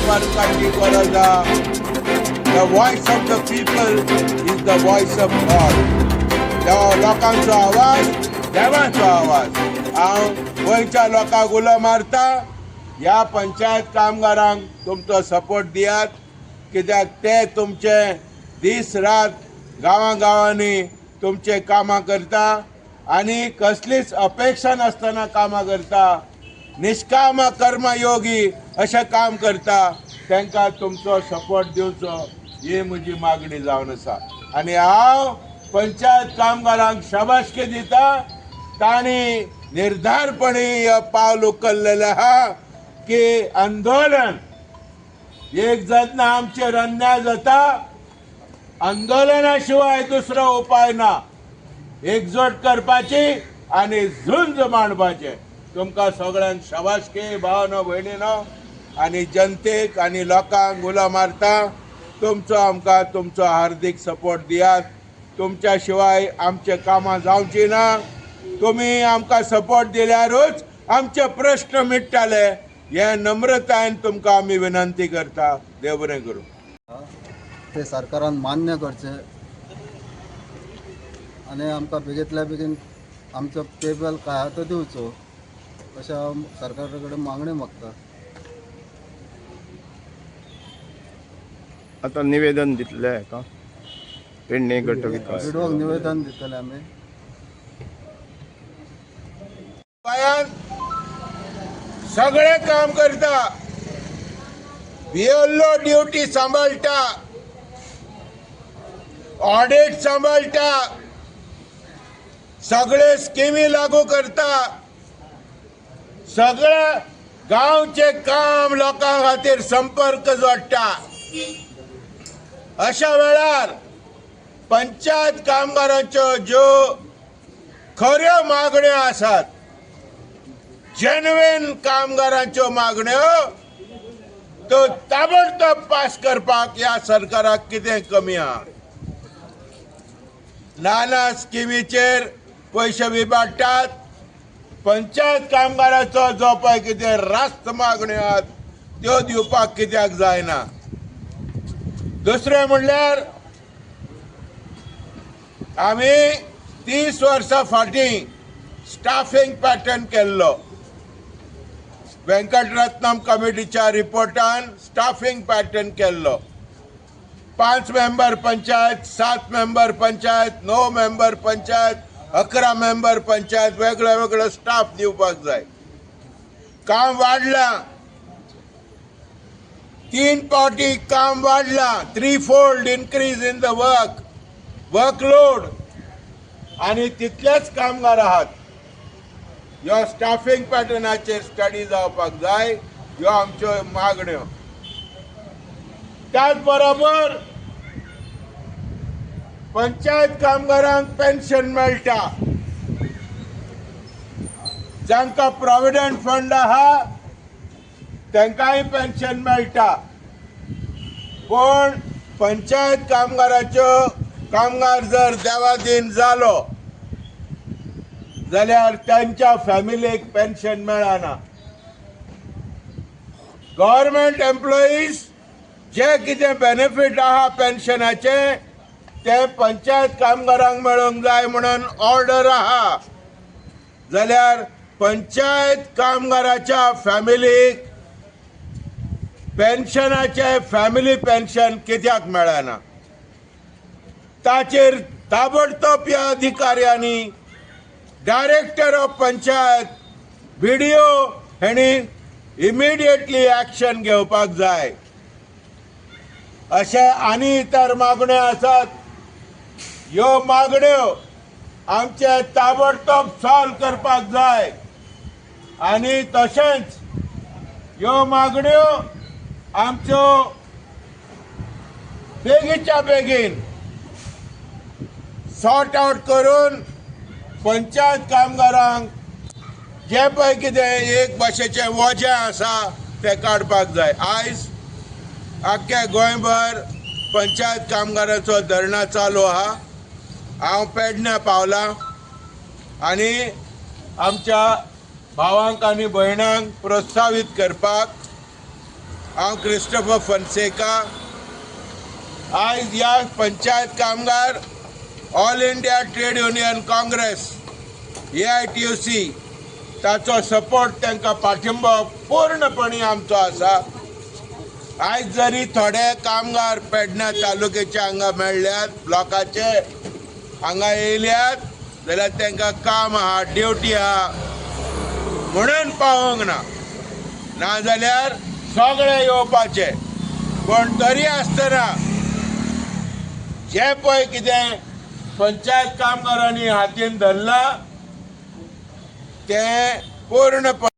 फरकांची गरज आहा. The voice of the people is the voice of God. लोकांचो आवाज देवाचो आवाज. हांव गोंयच्या लोकांक उलो मारता, ह्या पंचायत कामगारांक तुमचो सपोर्ट दियात, कित्याक ते तुमचे दीस रात गांवांनी तुमचे कामां करता आनी कसलीच अपेक्षा नासतना कामां करता. निष्काम कर्मयोगी अशें काम करता. तांकां तुमचो सपोर्ट दिवचो ही म्हजी मागणी जावन आसा. आनी हांव पंचायत कामगारांक शाबासकी दिता. तांणी निर्धारपणे हे पावल उखल्लेलें आहा की आंदोलन एक जेन्ना आमचेर अन्याय जाता, आंदोलना शिवाय दुसरो उपाय ना. एकजूट करपाची आनी झुंज मांडपाचें. तुमकां सगळ्यांक शाबासकी भावनो भयणीनो आनी जनतेक आनी लोकांक उलो मारता. तुमचो हार्दिक सपोर्ट दियात. तुमच्या शिवाय आमचे कामां जावची ना. तुमी आमकां सपोर्ट दिल्यारूच आमचे प्रश्न मिटताले. हे नम्रतायेन तुमकां आमी विनंती करता. देव बरें करूं. ते सरकारान मान्य करचे आनी आमकां बेगींतल्या बेगीन आमचो पे बिल काय आहा तो दिवचो अशें हांव सरकारा कडेन मागणी मागता. आता निवेदन दितले का पेडणे गट विकास विडोवक निवेदन दितले आमी. सगळे काम करता, भियल्लो ड्युटी सांबाळटा, ऑडिट सांबाळटा, सगळे स्किमी लागू करता, सगळे गांवचे काम लोकां खातीर संपर्क जोडटा. अशा वेळार पंचायत कामगारांच्यो ज्यो खऱ्यो मागण्यो आसात, जेन्युइन कामगारांच्यो मागण्यो, तो ताबडतोब पास करपाक ह्या सरकाराक कितें कमी आहा. नाना स्किमीचेर पयशे विबाडटात. पंचायत कामगाराचो जो पळय कितें रास्त मागण्यो आहात त्यो दिवपाक कित्याक जायना. दुसरें म्हणल्यार आमी 30 वर्सां फाटीं स्टाफिंग पॅटर्न केल्लो. वेंकटरत्नम कमिटीच्या रिपोर्टान स्टाफिंग पॅटर्न केल्लो. 5 member panchayat, 7 member panchayat, 9 member panchayat, 11 member panchayat, वेगळो वेगळो स्टाफ दिवपाक जाय. काम वाडलां, 3 फावटी काम वाडलां. 3-fold increase in the workload आनी तितलेच कामगार आहात. ह्यो स्टाफिंग पॅटर्नाचेर स्टडी जावपाक जाय. ह्यो आमच्यो मागण्यो. त्याच बरोबर पंचायत कामगारांक पेन्शन मेळटा. जांकां प्रॉव्हिडंट फंड आहा तांकांय पेन्शन मेळटा. पण पंचायत कामगार जर देवादीन जालो जाल्यार त्यांच्या फॅमिलीक पेन्शन मेळना. गव्हर्नमेंट एम्प्लॉईज जे कितें बेनिफीट आहा पेन्शनाचे ते पंचायत कामगारांक मेळोंक जाय म्हणून ऑर्डर आहा. जाल्यार पंचायत कामगाराच्या फॅमिलीक पेन्शनाचे फॅमिली पेन्शन कित्याक मेळना. ताचेर ताबडतोब ह्या अधिकाऱ्यांनी डायरेक्टर ऑफ पंचायत BDO हेणी इमिडिएटली ॲक्शन घेवपाक जाय. अशे आनी इतर मागण्यो आसात. ह्यो मागण्यो आमचे ताबडतोब सॉल्व करपाक जाय. आनी तशेंच ह्यो मागण्यो आमच्यो बेगीच्या बेगीन सॉर्ट आउट करून पंचायत कामगारांक जे पळय कितें एक भाशेचें वजें आसा तें काडपाक जाय. आयज आख्खे गोंयभर पंचायत कामगाराचो धरणा चालू आहा. हांव पेडण्या पावलां आनी आमच्या भावांक आनी भयणांक प्रोत्साहीत करपाक हांव क्रिस्टोफर फॉन्सेका आयज ह्या पंचायत कामगार all India trade union Congress AITUC ताचो सपोर्ट तांकां पाठिंबो पूर्णपणी आमचो आसा. आयज जरी थोडे कामगार पेडण्या तालुक्याचे हांगा मेळ्ळ्यात ब्लॉकाचे हांगा येयल्यात जाल्यार तांकां काम आहा ड्युटी आहा म्हणून पावोंक ना नाजाल्यार सगळे येवपाचे. पण तरी आसतना जे पळय कितें पंचायत कामगारांनी हातीन धरलां तें पूर्णपणे